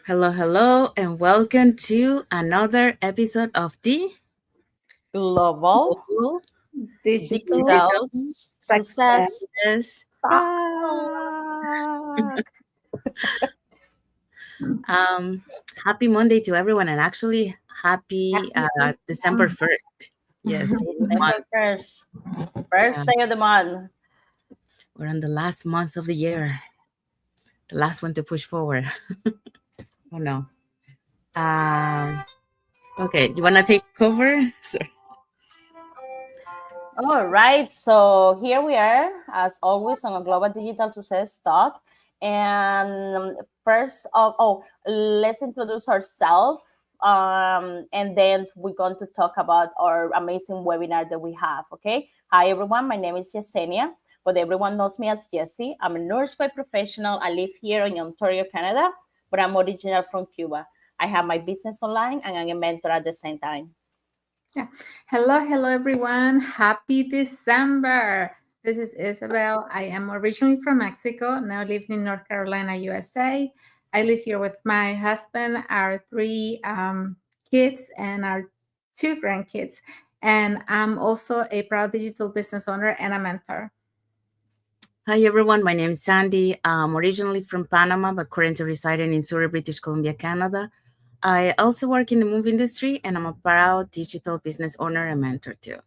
Hello, hello, and welcome to another episode of the Global Global Digital Digital Digital Success Success Talk. Talk. Um, Happy Monday to everyone, and actually, happy December 1st. Yes, December month. 1st, Yeah, first day of the month. we're on the last month of the year, the last one to push forward. Oh no. Um, okay, you wanna take over? Sorry. All right, so here we are, as always, on a Global Digital Success Talk. And first of all, let's introduce ourselves. And then we're going to talk about our amazing webinar that we have. Okay. Hi, everyone. My name is Yesenia, but everyone knows me as Jessie. I'm a nurse by professional. I live here in Ontario, Canada, but I'm original from Cuba. I have my business online and I'm a mentor at the same time. Yeah. Hello, everyone. Happy December. This is Isabel. I am originally from Mexico, now live in North Carolina, USA. I live here with my husband, our three kids, and our two grandkids. And I'm also a proud digital business owner and a mentor. Hi everyone, my name is Sandy. I'm originally from Panama, but currently residing in Surrey, British Columbia, Canada. I also work in the movie industry, and I'm a proud digital business owner and mentor too.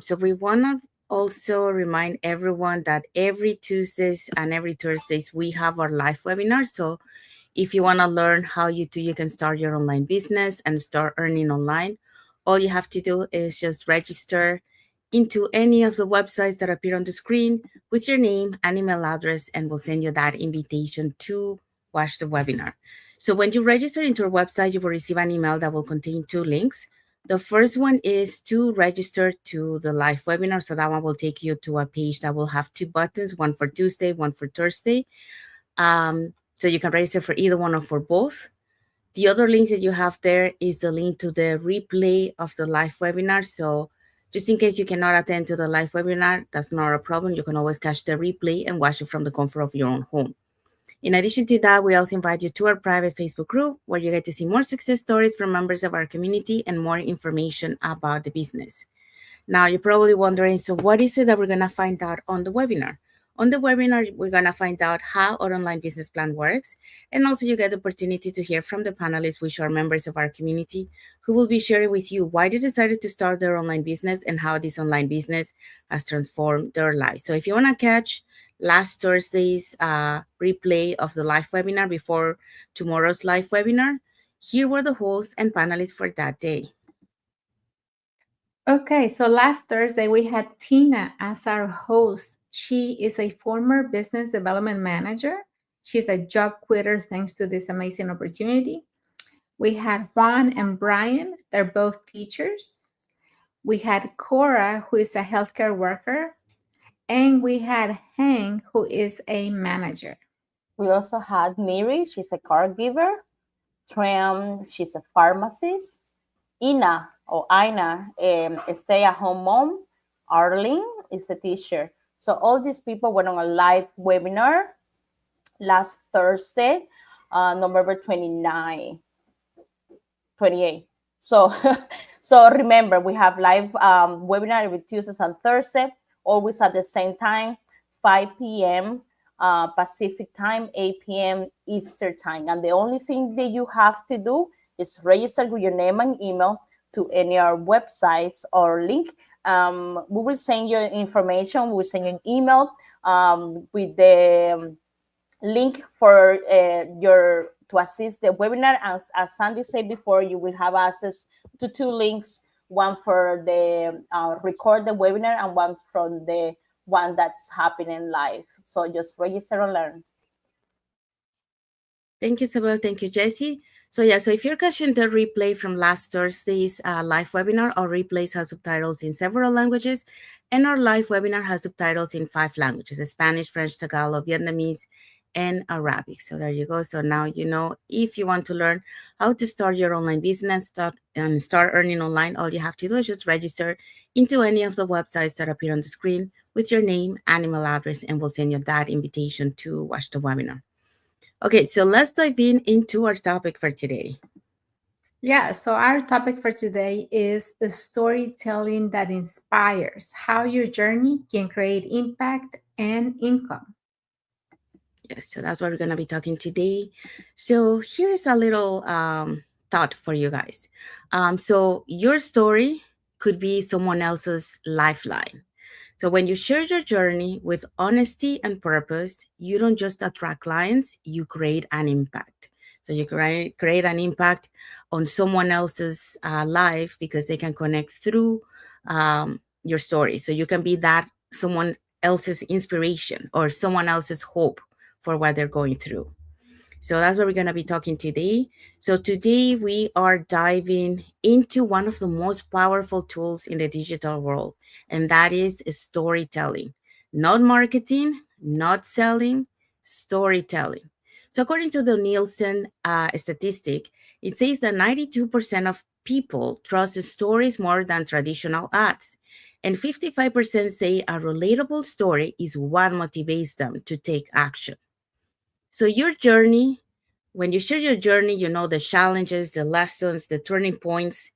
So we want to also remind everyone that every Tuesdays and every Thursdays we have our live webinar. So if you want to learn how you can start your online business and start earning online, all you have to do is just register into any of the websites that appear on the screen with your name and email address, and we'll send you that invitation to watch the webinar. So when you register into our website, you will receive an email that will contain two links. The first one is to register to the live webinar. So that one will take you to a page that will have two buttons, one for Tuesday, one for Thursday. So you can register for either one or for both. The other link that you have there is the link to the replay of the live webinar. So just in case you cannot attend to the live webinar, that's not a problem. You can always catch the replay and watch it from the comfort of your own home. In addition to that, we also invite you to our private Facebook group where you get to see more success stories from members of our community and more information about the business. Now, you're probably wondering, so what is it that we're going to find out on the webinar? On the webinar, we're going to find out how our online business plan works. And also you get the opportunity to hear from the panelists, which are members of our community, who will be sharing with you why they decided to start their online business and how this online business has transformed their lives. So if you want to catch last Thursday's replay of the live webinar before tomorrow's live webinar, here were the hosts and panelists for that day. Okay, so last Thursday we had Tina as our host. She is a former business development manager. She's a job quitter thanks to this amazing opportunity. We had Juan and Brian, they're both teachers. We had Cora, who is a healthcare worker. And we had Hank, who is a manager. We also had Miri, she's a caregiver. Tram, she's a pharmacist. Ina or Aina, a stay-at-home mom. Arlene is a teacher. So all these people went on a live webinar last Thursday, November 29, 28. So, so remember, we have live webinar every Tuesdays and Thursday, always at the same time, 5 p.m. Pacific time, 8 p.m. Eastern time. And the only thing that you have to do is register with your name and email to any of our websites or link. We will send you information. We will send you an email with the link for your to assist the webinar. As Sandy said before, you will have access to two links, one for the record the webinar and one from the one that's happening live. So just register and learn. Thank you, Isabel. Thank you, Jessie. So yeah, so if you're catching the replay from last Thursday's live webinar, our replays have subtitles in several languages, and our live webinar has subtitles in 5 languages: Spanish, French, Tagalog, Vietnamese, and Arabic. So there you go. So now you know if you want to learn how to start your online business and start earning online, all you have to do is just register into any of the websites that appear on the screen with your name and email address, and we'll send you that invitation to watch the webinar. Okay, so let's dive into our topic for today. Yeah, so our topic for today is the storytelling that inspires how your journey can create impact and income. Yes, so that's what we're going to be talking today. So here's a little thought for you guys. So your story could be someone else's lifeline. So when you share your journey with honesty and purpose, you don't just attract clients, you create an impact. So you create an impact on someone else's life because they can connect through your story. So you can be that someone else's inspiration or someone else's hope for what they're going through. So that's what we're going to be talking today. So today we are diving into one of the most powerful tools in the digital world, and that is storytelling. Not marketing, not selling, storytelling. So according to the Nielsen statistic, it says that 92% of people trust stories more than traditional ads. And 55% say a relatable story is what motivates them to take action. So your journey, when you share your journey, you know the challenges, the lessons, the turning points,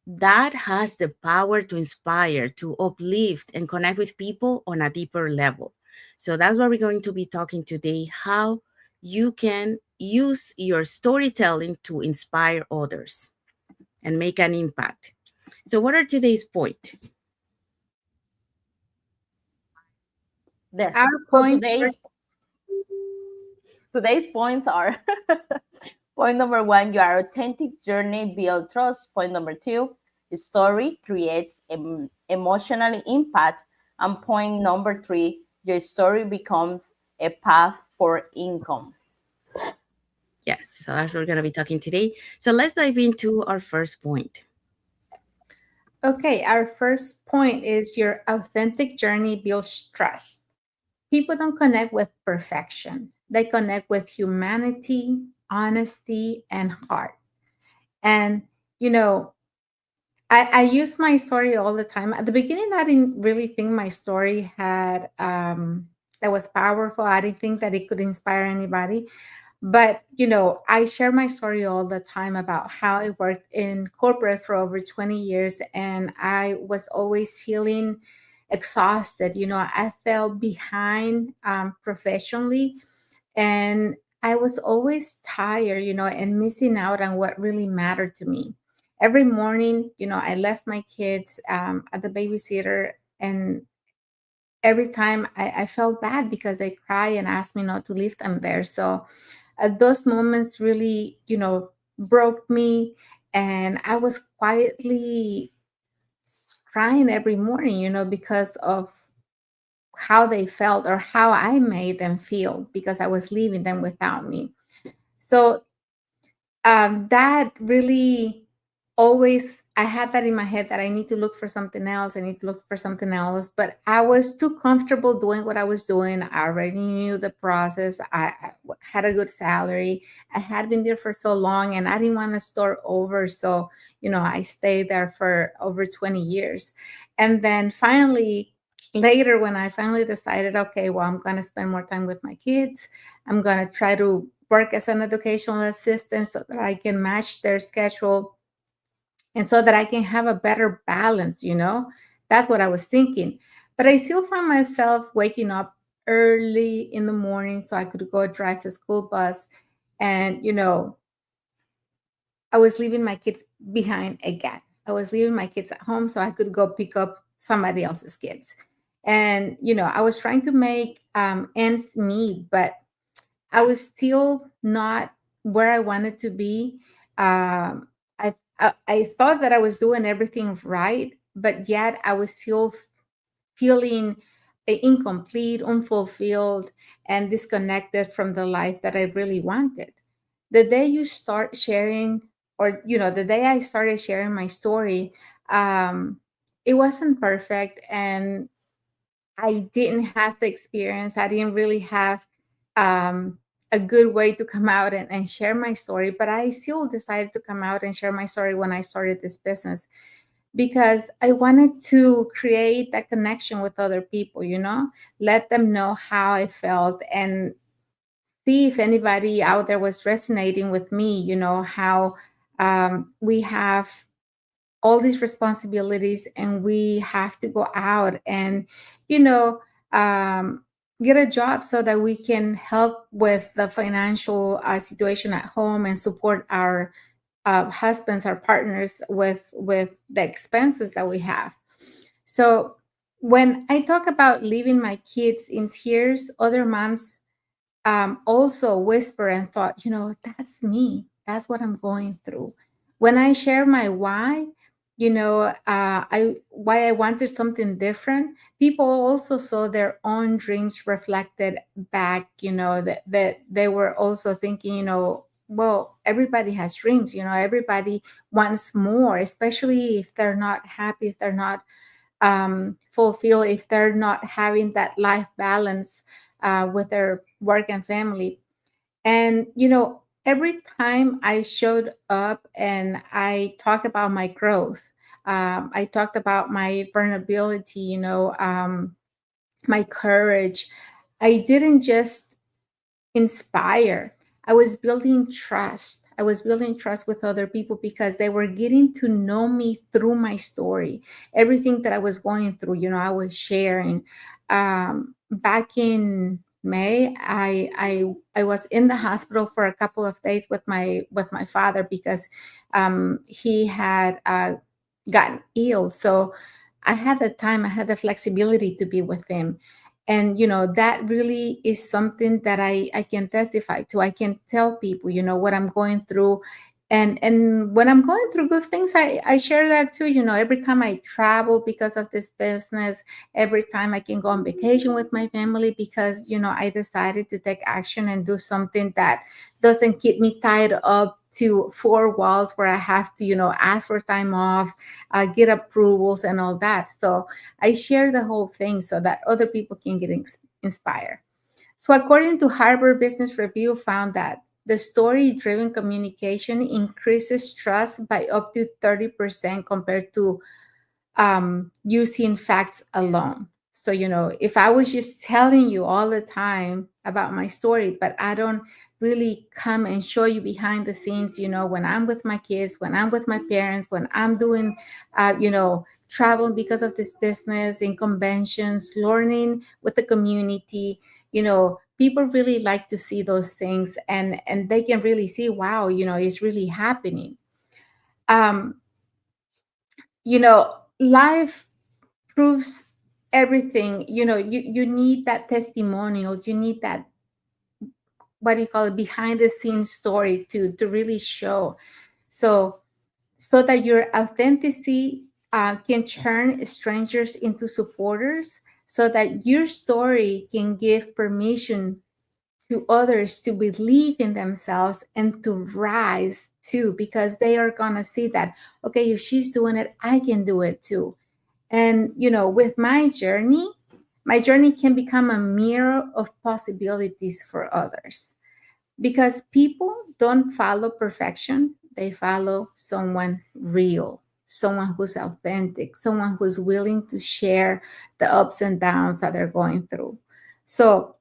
that has the power to inspire, to uplift, and connect with people on a deeper level. So that's what we're going to be talking today, how you can use your storytelling to inspire others and make an impact. So what are today's point? There. Our So points for today's points are point number one, your authentic journey build trust. Point number two, the story creates emotional impact. And point number three, your story becomes a path for income. Yes, so that's what we're going to be talking today. So let's dive into our first point. Okay, our first point is your authentic journey builds trust. People don't connect with perfection. They connect with humanity, honesty, and heart. And you know, I use my story all the time. At the beginning, I didn't really think my story had that was powerful. I didn't think that it could inspire anybody. But I share my story all the time about how I worked in corporate for over 20 years, and I was always feeling exhausted. I fell behind professionally, and I was always tired, and missing out on what really mattered to me. Every morning, I left my kids at the babysitter, and every time I felt bad because they cry and ask me not to leave them there. So those moments really, broke me, and I was quietly crying every morning, because of how they felt or how I made them feel because I was leaving them without me. So that really always, I had that in my head that I need to look for something else. I need to look for something else. But I was too comfortable doing what I was doing. I already knew the process. I had a good salary. I had been there for so long, and I didn't want to start over. So, I stayed there for over 20 years. And then finally, later, when I finally decided, okay, well, I'm going to spend more time with my kids, I'm going to try to work as an educational assistant so that I can match their schedule and so that I can have a better balance. That's what I was thinking. But I still found myself waking up early in the morning so I could go drive the school bus. And, I was leaving my kids behind again. I was leaving my kids at home so I could go pick up somebody else's kids. And, I was trying to make ends meet, but I was still not where I wanted to be. I thought that I was doing everything right, but yet I was still feeling incomplete, unfulfilled, and disconnected from the life that I really wanted. The day you start sharing, or the day I started sharing my story, it wasn't perfect, and I didn't have the experience. I didn't really have um, a good way to come out and share my story, but I still decided to come out and share my story when I started this business because I wanted to create that connection with other people, let them know how I felt and see if anybody out there was resonating with me, how we have all these responsibilities and we have to go out and, you know, um, get a job so that we can help with the financial situation at home and support our husbands, our partners with the expenses that we have. So when I talk about leaving my kids in tears, other moms also whisper and thought, that's me. That's what I'm going through. When I share my why, I why I wanted something different, people also saw their own dreams reflected back. That they were also thinking, well, everybody has dreams. Everybody wants more, especially if they're not happy, if they're not fulfill, if they're not having that life balance with their work and family. And every time I showed up and I talked about my growth, I talked about my vulnerability, my courage. I didn't just inspire. I was building trust. I was building trust with other people because they were getting to know me through my story. Everything that I was going through, I was sharing. Back in May, I was in the hospital for a couple of days with my father because he had gotten ill. So I had the time, I had the flexibility to be with him. And that really is something that I can testify to. I can tell people what I'm going through. And when I'm going through good things, I share that too. Every time I travel because of this business, every time I can go on vacation with my family because I decided to take action and do something that doesn't keep me tied up to four walls where I have to ask for time off, get approvals and all that. So I share the whole thing so that other people can get inspired. So according to Harvard Business Review found that the story-driven communication increases trust by up to 30% compared to using facts alone. So, if I was just telling you all the time about my story, but I don't really come and show you behind the scenes, when I'm with my kids, when I'm with my parents, when I'm doing, traveling because of this business in conventions, learning with the community, people really like to see those things and they can really see, wow, it's really happening. Um, Life proves everything. You need that testimonial, you need that, what do you call it, behind the scenes story to really show, so that your authenticity can turn strangers into supporters, so that your story can give permission to others to believe in themselves and to rise too, because they are gonna see that, okay, if she's doing it, I can do it too. And, with my journey can become a mirror of possibilities for others because people don't follow perfection, they follow someone real, someone who's authentic, someone who's willing to share the ups and downs that they're going through. So,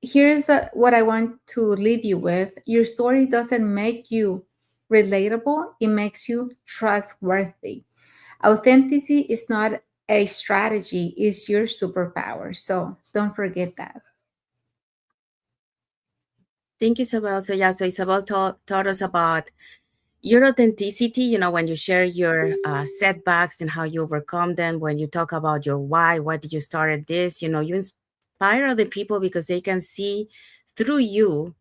here's what I want to leave you with. Your story doesn't make you relatable, it makes you trustworthy. Authenticity is not a strategy, it's your superpower. So don't forget that. Thank you, Isabel. So yeah, so Isabel taught us about your authenticity, when you share your setbacks and how you overcome them, when you talk about your why did you start this, you inspire other people because they can see through you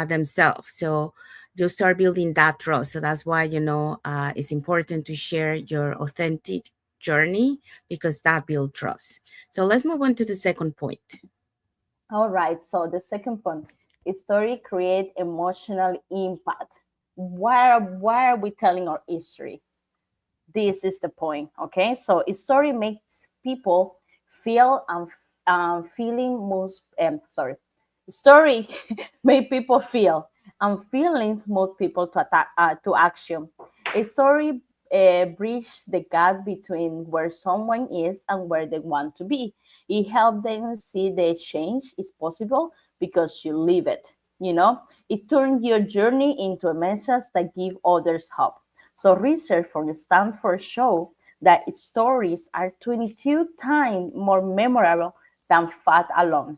themselves. So you start building that trust. So that's why, it's important to share your authentic journey because that builds trust. So let's move on to the second point. All right. So the second point, is story create emotional impact. Why are we telling our history? This is the point. Okay. So a story makes people feel and feeling most. Sorry, story make people feel and feelings move people to attack to action. A story bridges the gap between where someone is and where they want to be. It helps them see the change is possible because you live it, You know, it turns your journey into a message that give others hope. So research from Stanford show that its stories are 22 times more memorable than fact alone.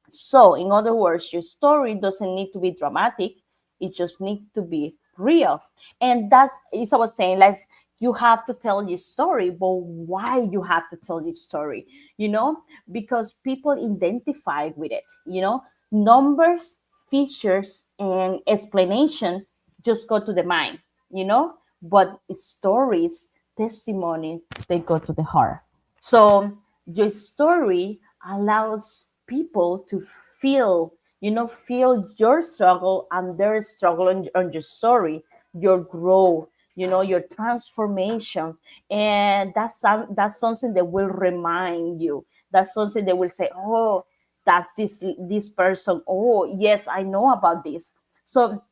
So, in other words, your story doesn't need to be dramatic, it just needs to be real. And that's, as I was saying, like, you have to tell your story, but why you have to tell your story, you know, because people identify with it, you know, numbers, features, and explanation just go to the mind, you know, but stories, testimony, they go to the heart. So your story allows people to feel, you know, feel your struggle and their struggle on your story, your growth, you know, your transformation. And that's something that will remind you. That's something that will say, oh, that's this person. Oh, yes, I know about this. So,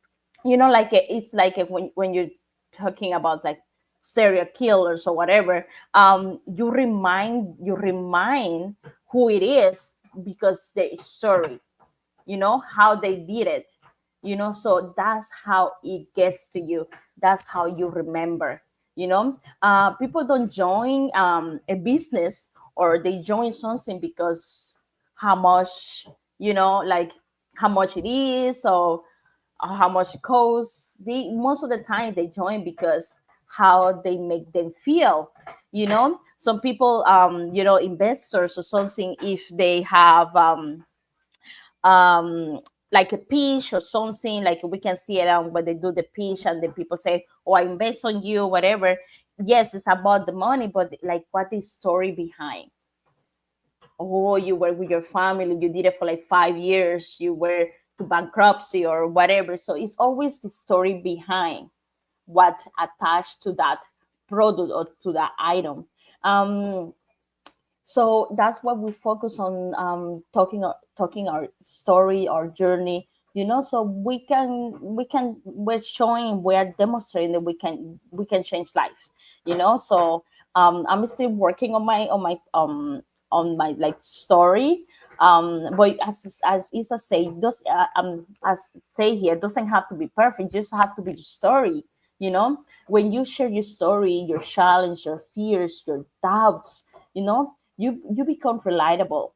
you know, like it's like when you're talking about like serial killers or whatever, you remind who it is because their story, you know, how they did it, you know. So that's how it gets to you, that's how you remember, you know. People don't join a business, or they join something because how much, you know, like how much it is, or how much it costs. They, most of the time, they join because how they make them feel, you know. Some people, you know, investors or something, if they have um like a pitch or something, like we can see it when they do the pitch and then people say, oh, I invest on you, whatever. Yes, it's about the money, but like what is story behind? Oh, you were with your family, you did it for like 5 years, you were to bankruptcy or whatever. So it's always the story behind what attached to that product or to that item. um so that's what we focus on, talking our story, our journey, you know. So we're showing, we're demonstrating that we can change life, you know. So I'm still working on my like story. But as Isa say, does as say here, doesn't have to be perfect, just have to be your story, you know. When you share your story, your challenge, your fears, your doubts, you know, you become relatable.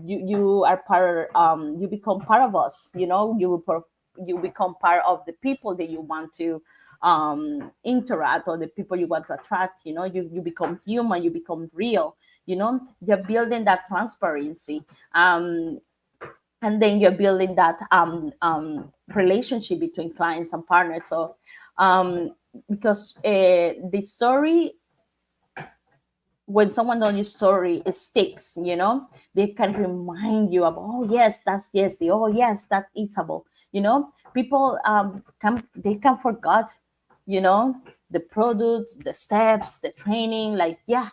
You are part, you become part of us, you know. You become part of the people that you want to interact, or the people you want to attract, you know. You become human, you become real, you know. You're building that transparency, um, and then you're building that relationship between clients and partners. So um, because the story, when someone knows your story, it sticks, you know. They can remind you of, oh yes, that's Jesse, oh yes, that's Isabel, you know. People can forget, you know, the products, the steps, the training, like, yeah,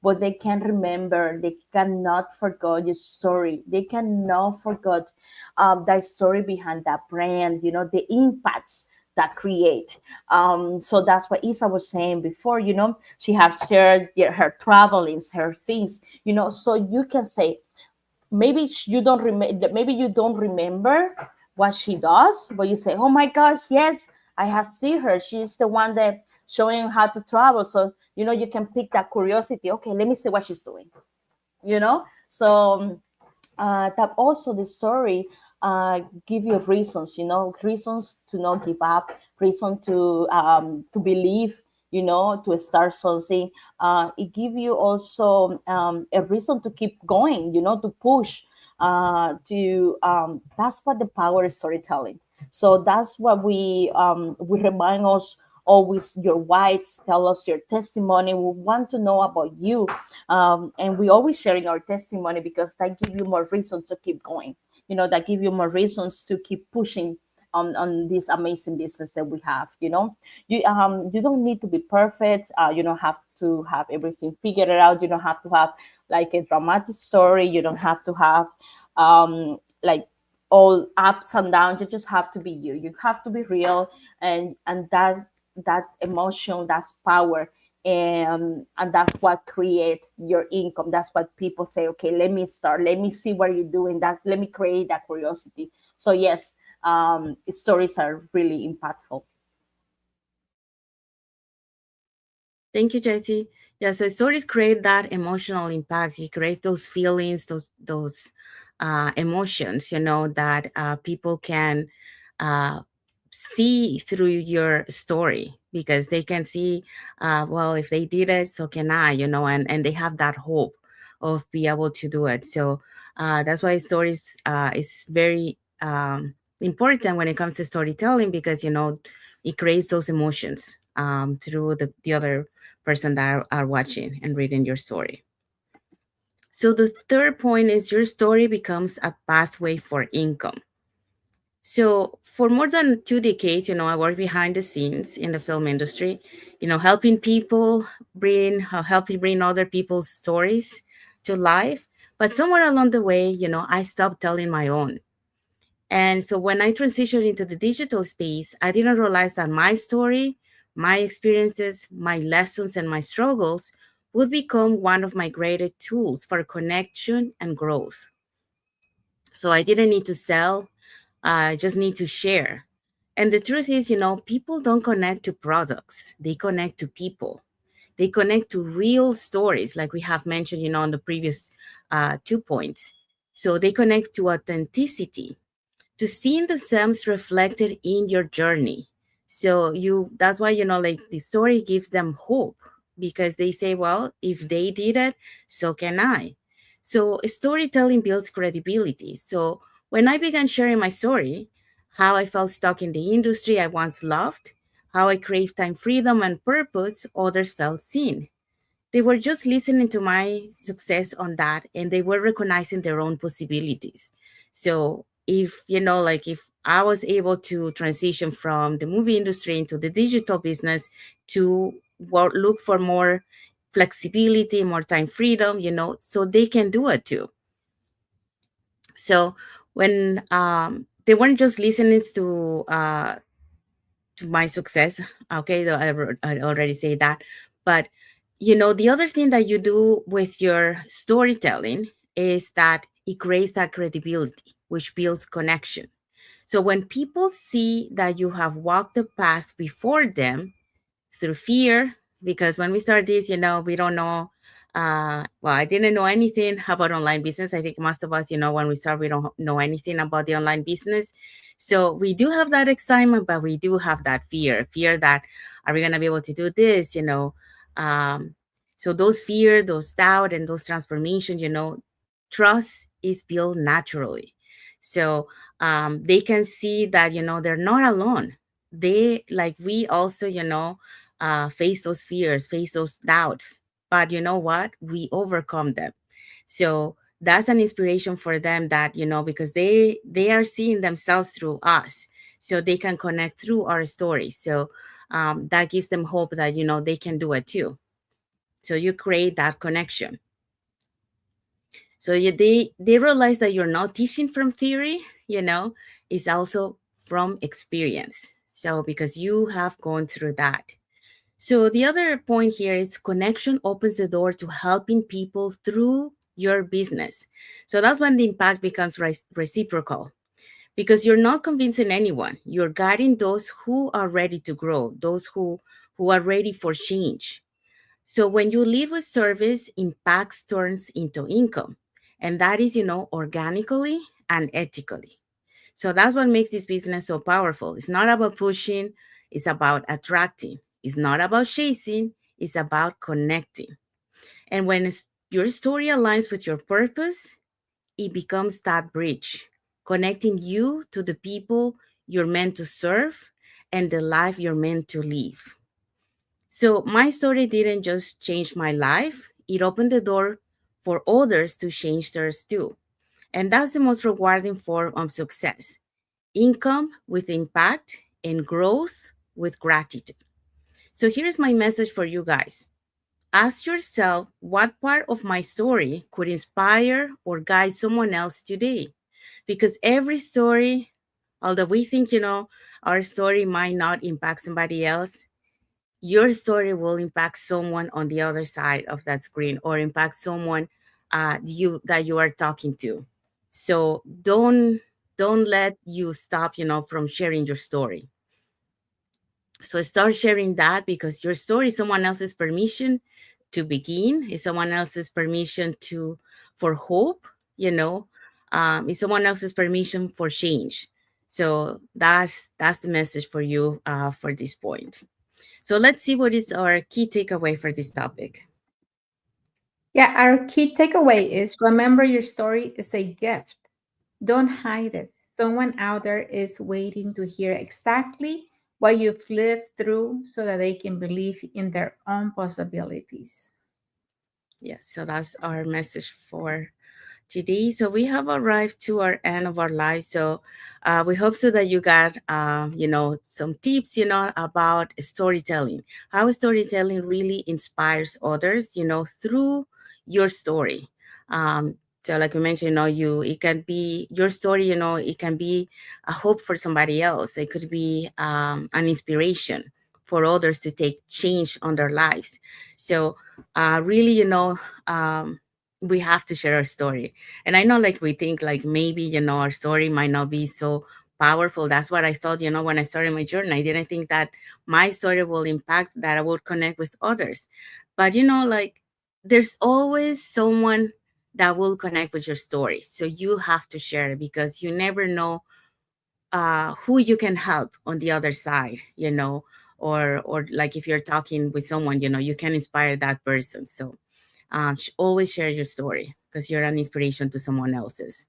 but they can remember, they cannot forget your story, they cannot forget that story behind that brand, you know, the impacts that create. So that's what Isa was saying before, you know. She has shared her travelings, her things, you know. So you can say, maybe you don't remember, maybe you don't remember what she does, but you say, oh my gosh, yes, I have seen her, she's the one that showing how to travel. So, you know, you can pick that curiosity, okay, let me see what she's doing, you know. So that also the story give you reasons, you know, reasons to not give up, reason to believe, you know, to start something. It give you also a reason to keep going, you know, to push, to that's what the power of storytelling. So that's what we remind us always, your whites, tell us your testimony, we want to know about you. And we always sharing our testimony because that give you more reasons to keep going, you know, that give you more reasons to keep pushing on this amazing business that we have, you know. You don't need to be perfect, you don't have to have everything figured out, you don't have to have like a dramatic story, you don't have to have like all ups and downs, you just have to be you, you have to be real. And that emotion, that's power. And that's what create your income, that's what people say, okay, let me start, let me see what you're doing, that let me create that curiosity. So yes, stories are really impactful. Thank you, Jessie. Yeah, so stories create that emotional impact. It creates those feelings, those emotions, that people can uh, see through your story, because they can see, well, if they did it, so can I, and they have that hope of be able to do it. So that's why stories is very important when it comes to storytelling, because it creates those emotions through the other person that are watching and reading your story. So the third point is your story becomes a pathway for income. So for more than 2 decades, I worked behind the scenes in the film industry, helping people helping bring other people's stories to life. But somewhere along the way, I stopped telling my own. And so when I transitioned into the digital space, I didn't realize that my story, my experiences, my lessons, and my struggles would become one of my greatest tools for connection and growth. So I didn't need to sell, I just need to share. And the truth is, people don't connect to products, they connect to people. They connect to real stories, like we have mentioned, on the previous 2 points. So they connect to authenticity, to seeing the Psalms reflected in your journey. So that's why, like the story gives them hope, because they say, well, if they did it, so can I. So storytelling builds credibility. So when I began sharing my story, how I felt stuck in the industry I once loved, how I craved time, freedom, and purpose, others felt seen. They were just listening to my success on that, and they were recognizing their own possibilities. So if, like if I was able to transition from the movie industry into the digital business to look for more flexibility, more time freedom, so they can do it too. So when they weren't just listening to my success. Okay, though I already say that. But the other thing that you do with your storytelling is that it creates that credibility, which builds connection. So when people see that you have walked the path before them, through fear, because when we start this, we don't know. Well, I didn't know anything about online business. I think most of us, when we start, we don't know anything about the online business. So we do have that excitement, but we do have that fear that, are we going to be able to do this? Um, so those fear, those doubt, and those transformations, trust is built naturally. So they can see that, they're not alone. They, like we also, face those fears, face those doubts. But you know what? We overcome them. So that's an inspiration for them, that, because they are seeing themselves through us. So they can connect through our stories. So that gives them hope that, they can do it too. So you create that connection. So they realize that you're not teaching from theory, it's also from experience. So because you have gone through that. So the other point here is connection opens the door to helping people through your business. So that's when the impact becomes reciprocal, because you're not convincing anyone. You're guiding those who are ready to grow, those who are ready for change. So when you lead with service, impact turns into income. And that is, organically and ethically. So that's what makes this business so powerful. It's not about pushing, it's about attracting. It's not about chasing, it's about connecting. And when your story aligns with your purpose, it becomes that bridge, connecting you to the people you're meant to serve and the life you're meant to live. So my story didn't just change my life, it opened the door for others to change theirs too. And that's the most rewarding form of success: income with impact and growth with gratitude. So here's my message for you guys. Ask yourself, what part of my story could inspire or guide someone else today? Because every story, although we think, our story might not impact somebody else, your story will impact someone on the other side of that screen, or impact someone you that you are talking to. So don't let you stop, from sharing your story. So start sharing that, because your story is someone else's permission to begin, is someone else's permission to for hope, is someone else's permission for change. So that's the message for you for this point. So let's see what is our key takeaway for this topic. Yeah, our key takeaway is remember your story is a gift. Don't hide it. Someone out there is waiting to hear exactly what you've lived through so that they can believe in their own possibilities. Yes, so that's our message for today. So we have arrived to our end of our life. So we hope so that you got, some tips, about storytelling, how storytelling really inspires others, through your story. Um, so like we mentioned, it can be your story, it can be a hope for somebody else. It could be an inspiration for others to take change on their lives. So really, um, we have to share our story. And I know, like, we think like maybe, our story might not be so powerful. That's what I thought, when I started my journey. I didn't think that my story will impact, that I would connect with others. But, like, there's always someone that will connect with your story. So you have to share it, because you never know who you can help on the other side, or like if you're talking with someone, you can inspire that person. So always share your story, because you're an inspiration to someone else's.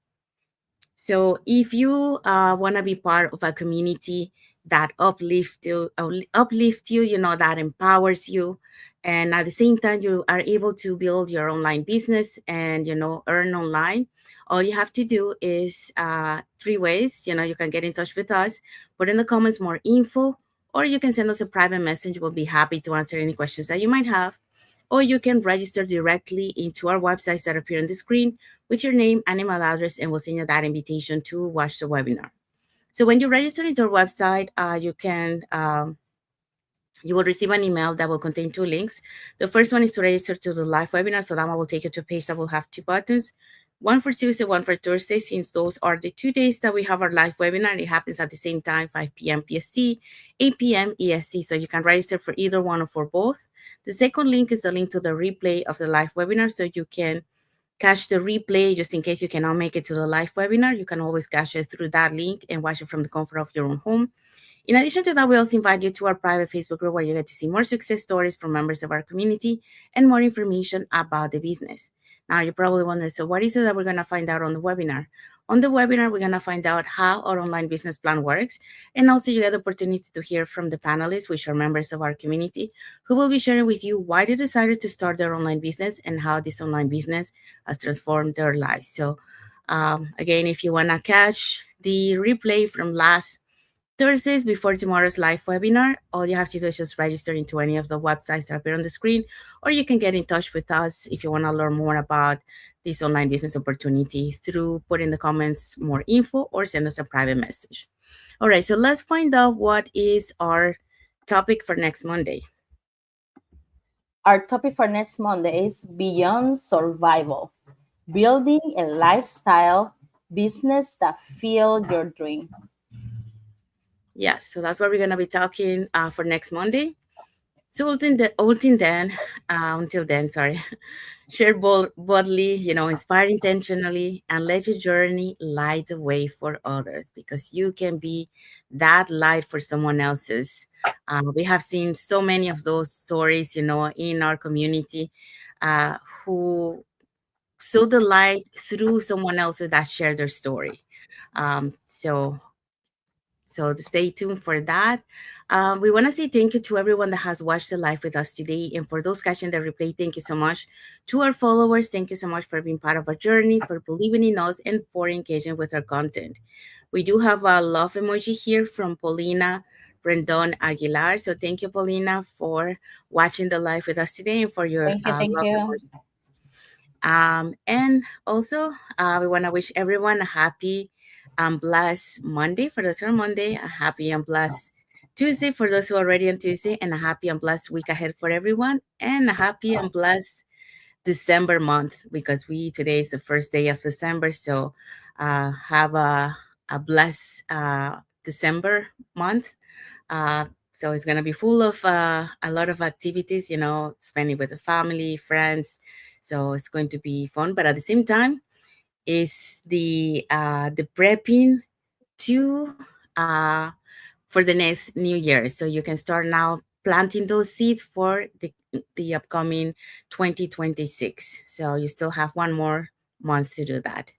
So if you want to be part of a community that uplift you, that empowers you, and at the same time you are able to build your online business and earn online, all you have to do is three ways. You can get in touch with us, put in the comments more info, or you can send us a private message. We'll be happy to answer any questions that you might have, or you can register directly into our websites that appear on the screen with your name and email address, and we'll send you that invitation to watch the webinar. So when you register into our website, you will receive an email that will contain two links. The first one is to register to the live webinar. So that one will take you to a page that will have two buttons, one for Tuesday, one for Thursday, since those are the 2 days that we have our live webinar. It happens at the same time, 5 p.m. PST, 8 p.m. EST. So you can register for either one or for both. The second link is the link to the replay of the live webinar. So you can catch the replay just in case you cannot make it to the live webinar. You can always catch it through that link and watch it from the comfort of your own home. In addition to that, we also invite you to our private Facebook group, where you get to see more success stories from members of our community and more information about the business. Now, you probably wonder, so what is it that we're going to find out on the webinar? On the webinar, we're going to find out how our online business plan works. And also, you get the opportunity to hear from the panelists, which are members of our community, who will be sharing with you why they decided to start their online business and how this online business has transformed their lives. So, again, if you want to catch the replay from last Thursdays before tomorrow's live webinar, all you have to do is just register into any of the websites that appear on the screen, or you can get in touch with us if you want to learn more about this online business opportunity through put in the comments more info or send us a private message. All right, so let's find out what is our topic for next Monday. Our topic for next Monday is Beyond Survival, building a lifestyle business that fuels your dream. Yes, so that's what we're going to be talking for next Monday. So until then, sorry, share boldly, inspire intentionally, and let your journey light the way for others, because you can be that light for someone else's. We have seen so many of those stories, in our community, who saw the light through someone else that shared their story. So stay tuned for that. We want to say thank you to everyone that has watched the live with us today. And for those catching the replay, thank you so much. To our followers, thank you so much for being part of our journey, for believing in us, and for engaging with our content. We do have a love emoji here from Paulina Rendon Aguilar. So thank you, Paulina, for watching the live with us today and for your Thank you. Thank love you. emoji. And also, we want to wish everyone a happy and blessed Monday for those who are Monday, a happy and blessed Tuesday for those who are already on Tuesday, and a happy and blessed week ahead for everyone, and a happy and blessed December month, because today is the first day of December. So have a blessed December month. So it's gonna be full of a lot of activities, spending with the family, friends. So it's going to be fun, but at the same time, is the prepping to for the next new year. So you can start now planting those seeds for the upcoming 2026. So you still have one more month to do that.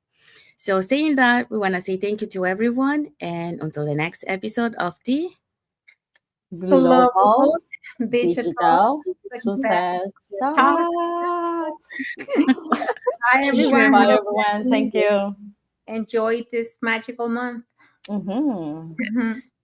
So saying that, we want to say thank you to everyone, and until the next episode of the Global Global digital digital success success talks. talks. Bye, everyone. Bye, Have a everyone. blessed week. Thank you. Enjoy this magical month. Mhm. Mhm.